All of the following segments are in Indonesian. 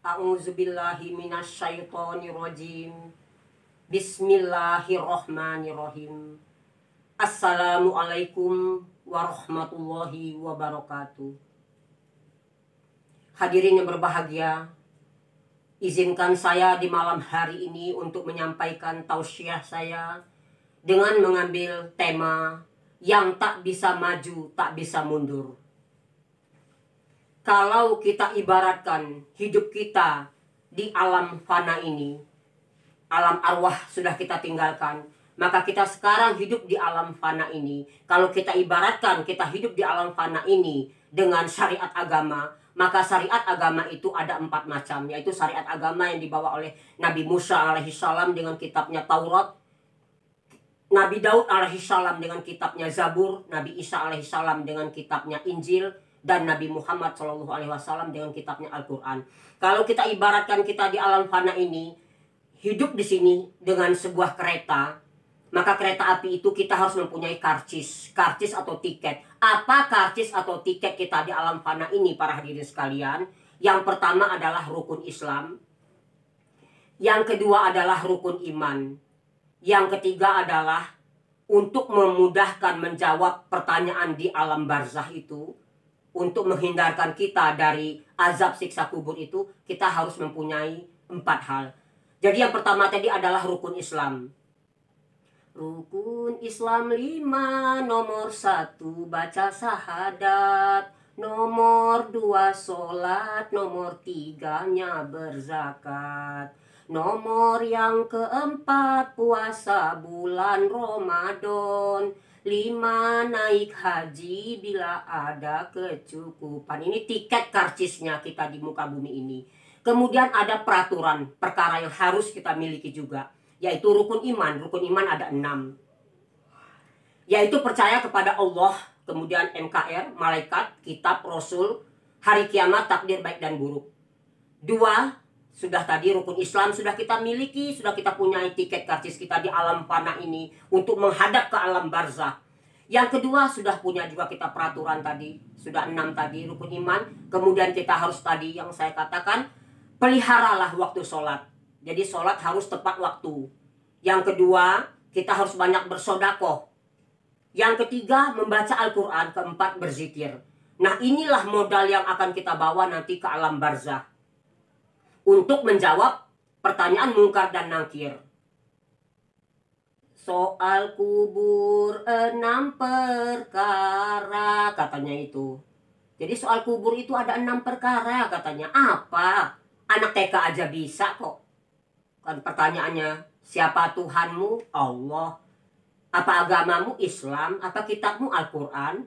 A'udzubillahi minasyaitonirrajim. Bismillahirrohmanirrohim. Assalamualaikum warahmatullahi wabarakatuh. Hadirin yang berbahagia, izinkan saya di malam hari ini untuk menyampaikan tausiah saya dengan mengambil tema yang tak bisa maju, tak bisa mundur. Kalau kita ibaratkan hidup kita di alam fana ini, alam arwah sudah kita tinggalkan, maka kita sekarang hidup di alam fana ini. Kalau kita ibaratkan kita hidup di alam fana ini dengan syariat agama, maka syariat agama itu ada 4 macam, yaitu syariat agama yang dibawa oleh Nabi Musa alaihissalam dengan kitabnya Taurat, Nabi Daud alaihissalam dengan kitabnya Zabur, Nabi Isa alaihissalam dengan kitabnya Injil, dan Nabi Muhammad SAW dengan kitabnya Al-Quran. Kalau kita ibaratkan kita di alam fana ini, hidup di sini dengan sebuah kereta, maka kereta api itu kita harus mempunyai karcis atau tiket. Apa karcis atau tiket kita di alam fana ini, para hadirin sekalian? Yang pertama adalah rukun Islam. Yang kedua adalah rukun iman. Yang ketiga adalah untuk memudahkan menjawab pertanyaan di alam barzah itu, untuk menghindarkan kita dari azab siksa kubur itu, kita harus mempunyai 4 hal. Jadi yang pertama tadi adalah rukun Islam. Rukun Islam 5, nomor 1 baca syahadat, nomor 2 sholat, nomor 3-nya berzakat, nomor yang keempat puasa bulan Ramadan, 5 naik haji bila ada kecukupan. Ini tiket karcisnya kita di muka bumi ini. Kemudian ada peraturan perkara yang harus kita miliki juga, yaitu rukun iman. Rukun iman ada 6, yaitu percaya kepada Allah, kemudian NKR, malaikat, kitab, rasul, hari kiamat, takdir baik dan buruk. 2, sudah tadi rukun Islam sudah kita miliki, sudah kita punya tiket karcis kita di alam fana ini untuk menghadap ke alam barzah. Yang kedua sudah punya juga kita peraturan tadi, sudah 6 tadi rukun iman. Kemudian kita harus tadi yang saya katakan, peliharalah waktu sholat. Jadi sholat harus tepat waktu. Yang kedua, kita harus banyak bersodakoh. Yang ketiga, membaca Al-Quran. Keempat, berzikir. Nah, inilah modal yang akan kita bawa nanti ke alam barzah untuk menjawab pertanyaan mungkar dan nakir. Soal kubur 6 perkara katanya itu. Jadi soal kubur itu ada 6 perkara katanya. Apa? Anak TK aja bisa kok. Kan pertanyaannya, siapa Tuhanmu? Allah. Apa agamamu? Islam. Apa kitabmu? Al-Quran.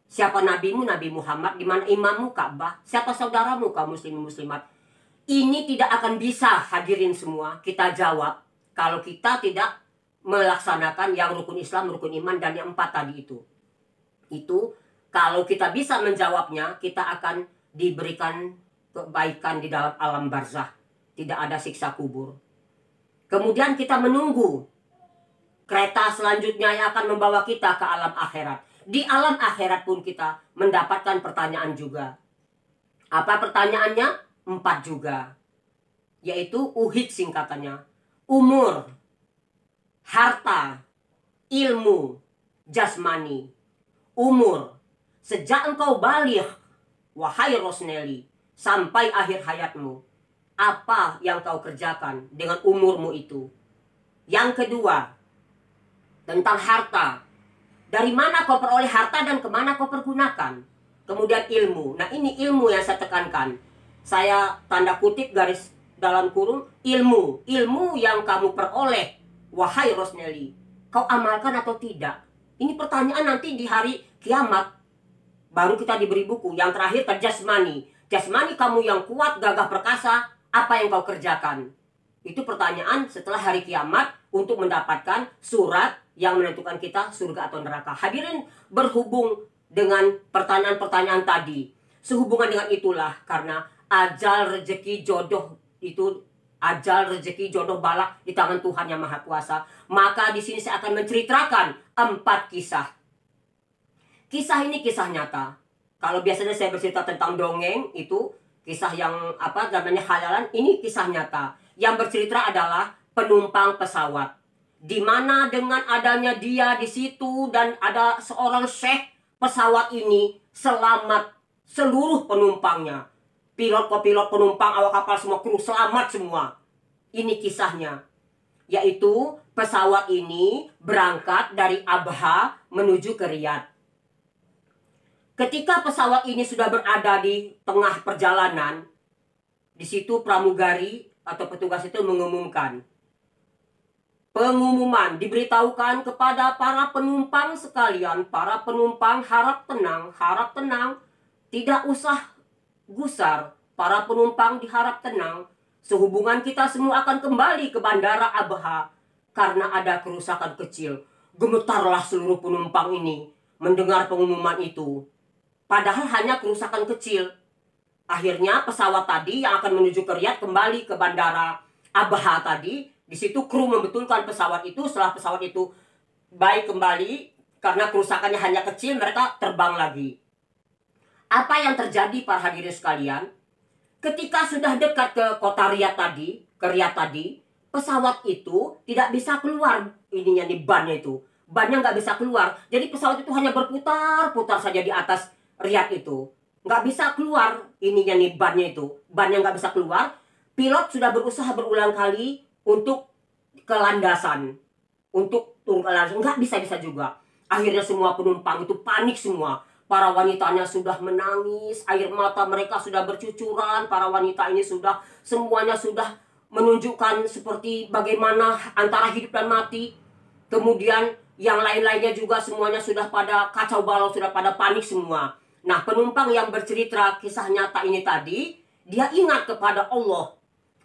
Siapa nabimu? Nabi Muhammad. Di mana imammu? Ka'bah. Siapa saudaramu? Kaum muslimin muslimat. Ini tidak akan bisa, hadirin semua, kita jawab kalau kita tidak melaksanakan yang rukun Islam, rukun iman, dan yang 4 tadi itu. Itu kalau kita bisa menjawabnya, kita akan diberikan kebaikan di dalam alam barzah. Tidak ada siksa kubur. Kemudian kita menunggu kereta selanjutnya yang akan membawa kita ke alam akhirat. Di alam akhirat pun kita mendapatkan pertanyaan juga. Apa pertanyaannya? 4 juga. Yaitu uhid singkatannya. Umur, harta, ilmu, jasmani. Umur, sejak engkau baligh, wahai Rosneli, sampai akhir hayatmu, apa yang kau kerjakan dengan umurmu itu? Yang kedua, tentang harta. Dari mana kau peroleh harta dan kemana kau pergunakan? Kemudian ilmu. Nah, ini ilmu yang saya tekankan. Saya tanda kutip garis dalam kurung ilmu. Ilmu yang kamu peroleh, wahai Rosneli, kau amalkan atau tidak? Ini pertanyaan nanti di hari kiamat. Baru kita diberi buku. Yang terakhir jasmani. Jasmani kamu yang kuat, gagah perkasa, apa yang kau kerjakan? Itu pertanyaan setelah hari kiamat untuk mendapatkan surat yang menentukan kita surga atau neraka. Hadirin, berhubung dengan pertanyaan-pertanyaan tadi, sehubungan dengan itulah karena ajal rezeki jodoh itu, ajal rezeki jodoh balak di tangan Tuhan yang Maha Kuasa. Maka di sini saya akan menceritakan 4 kisah. Kisah ini kisah nyata. Kalau biasanya saya bercerita tentang dongeng itu kisah yang apa namanya khayalan, ini kisah nyata. Yang bercerita adalah penumpang pesawat, di mana dengan adanya dia di situ dan ada seorang syekh, pesawat ini selamat seluruh penumpangnya. Pilot, kopilot, penumpang, awak kapal semua, kru selamat semua. Ini kisahnya, yaitu pesawat ini berangkat dari Abha menuju ke Riyadh. Ketika pesawat ini sudah berada di tengah perjalanan, di situ pramugari atau petugas itu mengumumkan. Pengumuman diberitahukan kepada para penumpang sekalian, para penumpang harap tenang, tidak usah gusar. Para penumpang diharap tenang, sehubungan kita semua akan kembali ke Bandara Abha karena ada kerusakan kecil. Gemetarlah seluruh penumpang ini mendengar pengumuman itu. Padahal hanya kerusakan kecil. Akhirnya pesawat tadi yang akan menuju ke Riyadh kembali ke Bandara Abha tadi. Di situ kru membetulkan pesawat itu. Setelah pesawat itu baik kembali, karena kerusakannya hanya kecil, mereka terbang lagi. Apa yang terjadi para hadirin sekalian? Ketika sudah dekat ke kota Riyadh tadi, pesawat itu tidak bisa keluar ininya nih, bannya itu. Bannya nggak bisa keluar. Jadi pesawat itu hanya berputar-putar saja di atas Riyadh itu. Nggak bisa keluar ininya nih, bannya itu. Bannya nggak bisa keluar. Pilot sudah berusaha berulang kali untuk ke landasan. Untuk turun ke landasan. Nggak bisa-bisa juga. Akhirnya semua penumpang itu panik semua. Para wanitanya sudah menangis. Air mata mereka sudah bercucuran. Para wanita ini semuanya sudah menunjukkan seperti bagaimana antara hidup dan mati. Kemudian yang lain-lainnya juga semuanya sudah pada kacau balau, sudah pada panik semua. Nah, penumpang yang bercerita kisah nyata ini tadi, dia ingat kepada Allah.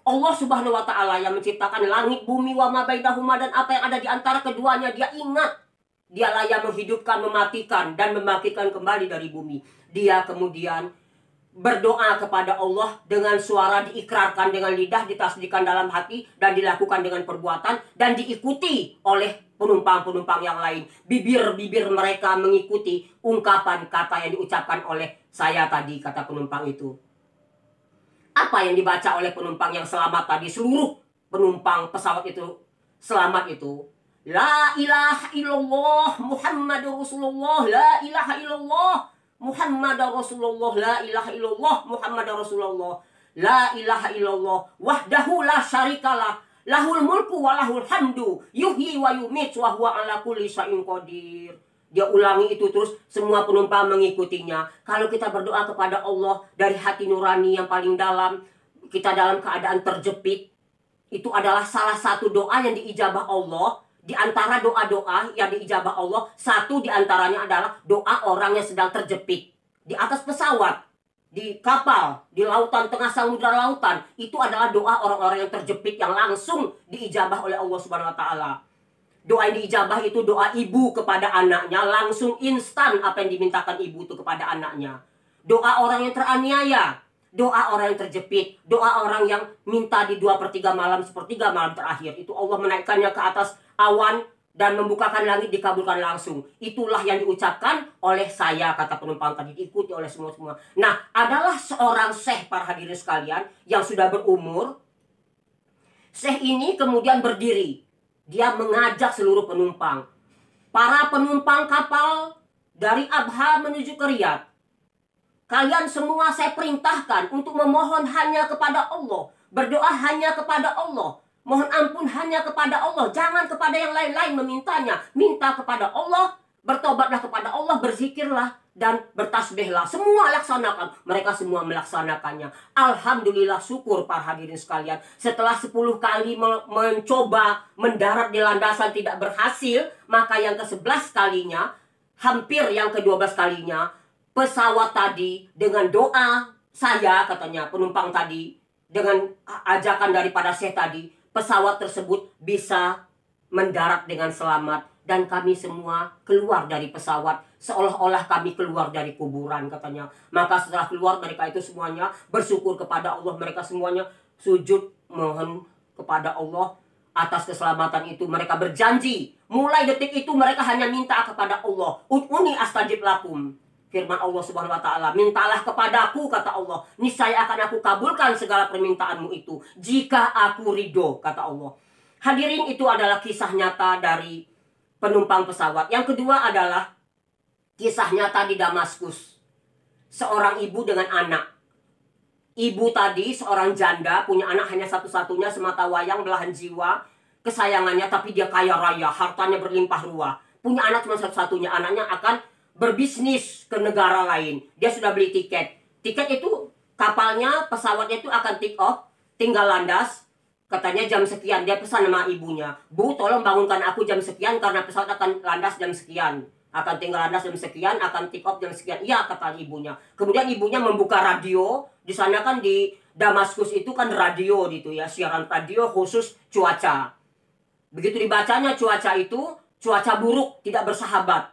Allah Subhanahu wa Ta'ala yang menciptakan langit, bumi, wa ma bainahuma, dan apa yang ada di antara keduanya. Dia ingat. Dialah yang menghidupkan, mematikan, dan membangkitkan kembali dari bumi. Dia kemudian berdoa kepada Allah dengan suara diikrarkan dengan lidah, ditasdikkan dalam hati, dan dilakukan dengan perbuatan, dan diikuti oleh penumpang-penumpang yang lain. Bibir-bibir mereka mengikuti ungkapan kata yang diucapkan oleh saya tadi, kata penumpang itu. Apa yang dibaca oleh penumpang yang selamat tadi? Seluruh penumpang pesawat itu selamat itu. La ilaha illallah Muhammadur Rasulullah, la ilaha illallah Muhammadur Rasulullah, la ilaha illallah Muhammadur Rasulullah, la ilaha illallah wahdahu la syarikalah, lahul mulku wa lahul hamdu, yuhyi wa yumit wa huwa ala kulli syai'in qadir. Dia ulangi itu terus, semua penumpang mengikutinya. Kalau kita berdoa kepada Allah dari hati nurani yang paling dalam, kita dalam keadaan terjepit, itu adalah salah satu doa yang diijabah Allah. Di antara doa-doa yang diijabah Allah, satu di antaranya adalah doa orang yang sedang terjepit di atas pesawat, di kapal, di lautan, tengah samudra lautan. Itu adalah doa orang-orang yang terjepit yang langsung diijabah oleh Allah Subhanahu wa Ta'ala. Doa yang diijabah itu doa ibu kepada anaknya, langsung instan apa yang dimintakan ibu itu kepada anaknya. Doa orang yang teraniaya, doa orang yang terjepit, doa orang yang minta di 2/3 malam, 1/3 malam terakhir, itu Allah menaikkannya ke atas awan dan membukakan langit, dikabulkan langsung. Itulah yang diucapkan oleh saya, kata penumpang tadi, diikuti oleh semua-semua. Nah, adalah seorang syekh para hadirin sekalian yang sudah berumur. Syekh ini kemudian berdiri. Dia mengajak seluruh penumpang. Para penumpang kapal dari Abha menuju ke Riyadh. Kalian semua saya perintahkan untuk memohon hanya kepada Allah. Berdoa hanya kepada Allah. Mohon ampun hanya kepada Allah. Jangan kepada yang lain-lain memintanya. Minta kepada Allah. Bertobatlah kepada Allah. Berzikirlah. Dan bertasbihlah. Semua laksanakan. Mereka semua melaksanakannya. Alhamdulillah, syukur para hadirin sekalian. Setelah 10 kali mencoba mendarat di landasan tidak berhasil. Maka yang ke-11 kalinya. Hampir yang ke-12 kalinya. Pesawat tadi dengan doa saya, katanya penumpang tadi. Dengan ajakan daripada Syekh tadi. Pesawat tersebut bisa mendarat dengan selamat. Dan kami semua keluar dari pesawat. Seolah-olah kami keluar dari kuburan, katanya. Maka setelah keluar, mereka itu semuanya bersyukur kepada Allah. Mereka semuanya sujud mohon kepada Allah atas keselamatan itu. Mereka berjanji. Mulai detik itu mereka hanya minta kepada Allah. Ud'uni astajib lakum. Firman Allah Subhanahu wa taala, "Mintalah kepadaku," kata Allah, "niscaya akan aku kabulkan segala permintaanmu itu jika aku ridho," kata Allah. Hadirin, itu adalah kisah nyata dari penumpang pesawat. Yang kedua adalah kisah nyata di Damaskus. Seorang ibu dengan anak. Ibu tadi seorang janda, punya anak hanya satu-satunya, semata wayang belahan jiwa kesayangannya, tapi dia kaya raya, hartanya berlimpah ruah. Punya anak cuma satu-satunya, anaknya akan berbisnis ke negara lain. Dia sudah beli tiket. Tiket itu, kapalnya, pesawatnya itu akan take off, tinggal landas. Katanya jam sekian. Dia pesan sama ibunya, "Bu, tolong bangunkan aku jam sekian karena pesawat akan landas jam sekian. Akan tinggal landas jam sekian, akan take off jam sekian." "Iya," kata ibunya. Kemudian ibunya membuka radio. Di sana kan di Damaskus itu kan radio gitu ya, siaran radio khusus cuaca. Begitu dibacanya cuaca itu, cuaca buruk, tidak bersahabat.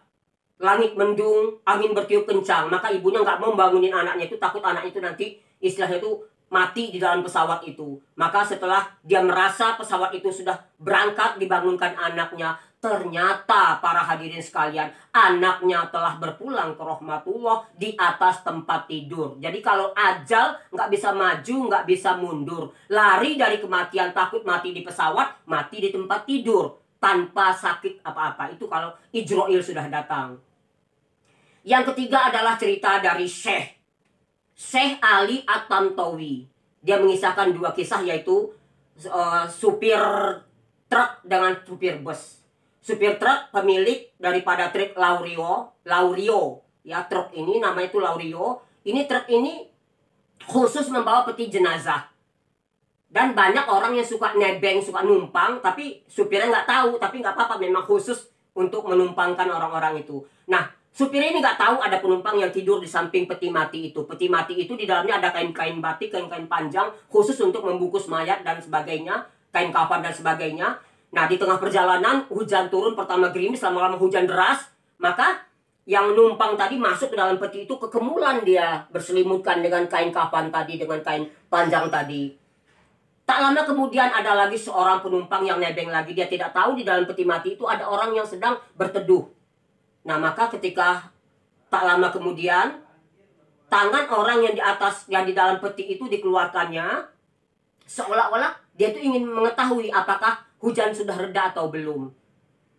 Langit mendung, angin bertiup kencang. Maka ibunya nggak mau bangunin anaknya itu, takut anak itu nanti istilahnya itu mati di dalam pesawat itu. Maka setelah dia merasa pesawat itu sudah berangkat, dibangunkan anaknya. Ternyata para hadirin sekalian, anaknya telah berpulang ke rahmatullah di atas tempat tidur. Jadi kalau ajal nggak bisa maju, nggak bisa mundur. Lari dari kematian, takut mati di pesawat, mati di tempat tidur. Tanpa sakit apa-apa. Itu kalau Ijroil sudah datang. Yang ketiga adalah cerita dari Syekh Ali At-Tantawi. Dia mengisahkan dua kisah, yaitu supir truk dengan supir bus. Supir truk pemilik daripada truk Laurio. Ya, truk ini namanya itu Laurio. Ini truk ini khusus membawa peti jenazah. Dan banyak orang yang suka nebeng, suka numpang, tapi supirnya nggak tahu. Tapi nggak apa-apa, memang khusus untuk menumpangkan orang-orang itu. Nah, supir ini nggak tahu ada penumpang yang tidur di samping peti mati itu. Peti mati itu di dalamnya ada kain-kain batik, kain-kain panjang, khusus untuk membungkus mayat dan sebagainya, kain kafan dan sebagainya. Nah, di tengah perjalanan, hujan turun, pertama gerimis, lama-lama hujan deras. Maka yang numpang tadi masuk ke dalam peti itu, kekemulan dia berselimutkan dengan kain kafan tadi, dengan kain panjang tadi. Tak lama kemudian ada lagi seorang penumpang yang nebeng lagi. Dia tidak tahu di dalam peti mati itu ada orang yang sedang berteduh. Nah, maka ketika tak lama kemudian, tangan orang yang di atas, yang di dalam peti itu dikeluarkannya, seolah-olah dia itu ingin mengetahui apakah hujan sudah reda atau belum.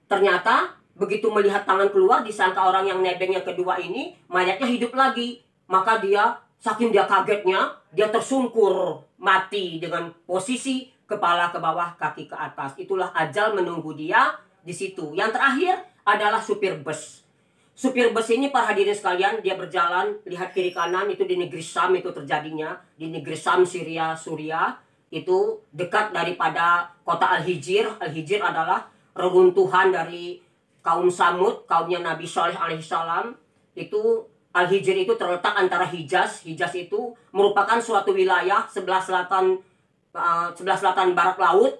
Ternyata begitu melihat tangan keluar, disangka orang yang nebeng yang kedua ini mayatnya hidup lagi. Maka dia, saking dia kagetnya, dia tersungkur mati dengan posisi kepala ke bawah, kaki ke atas. Itulah ajal menunggu dia di situ. Yang terakhir adalah supir bus. Supir bus ini, para hadirin sekalian, dia berjalan, lihat kiri kanan, itu di negeri Syam itu terjadinya. Di negeri Syam, Syria, Suriah, itu dekat daripada kota Al-Hijr. Al-Hijr adalah reruntuhan dari kaum Samud, kaumnya Nabi Shalih alaihissalam. Itu Al-Hijr itu terletak antara Hijaz. Hijaz itu merupakan suatu wilayah sebelah selatan barat laut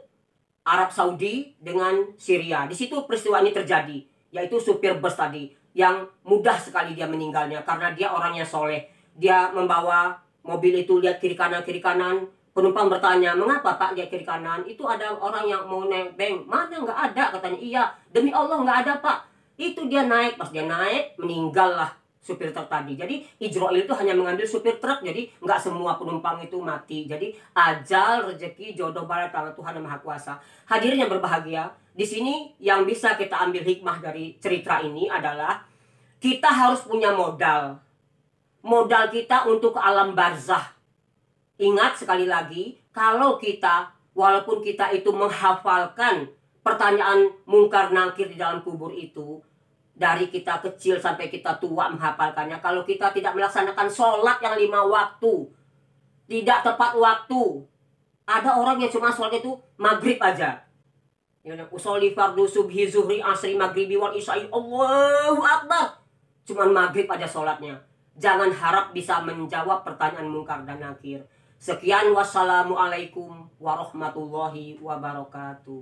Arab Saudi dengan Syria. Di situ peristiwa ini terjadi, yaitu supir bus tadi yang mudah sekali dia meninggalnya karena dia orangnya soleh. Dia membawa mobil itu, lihat kiri kanan. Penumpang bertanya, "Mengapa Pak lihat kiri kanan? Itu ada orang yang mau nebeng." "Mana? Nggak ada," katanya. "Iya, demi Allah nggak ada Pak." Itu dia naik. Pas dia naik, meninggal lah supir truk tadi. Jadi Ijroil itu hanya mengambil supir truk, jadi nggak semua penumpang itu mati. Jadi ajal, rezeki, jodoh pada tangan Tuhan yang Maha Kuasa. Hadirin yang berbahagia, di sini yang bisa kita ambil hikmah dari cerita ini adalah kita harus punya modal. Modal kita untuk ke alam barzah. Ingat sekali lagi, kalau kita, walaupun kita itu menghafalkan pertanyaan mungkar nangkir di dalam kubur itu, dari kita kecil sampai kita tua menghafalkannya, kalau kita tidak melaksanakan sholat yang 5 waktu, tidak tepat waktu. Ada orang yang cuma sholat itu maghrib aja. Usolli fardu subhi zuhri asri maghribi wal isya'i, Allahu Akbar. Cuman maghrib aja sholatnya. Jangan harap bisa menjawab pertanyaan mungkar dan nakir. Sekian, wassalamualaikum warahmatullahi wabarakatuh.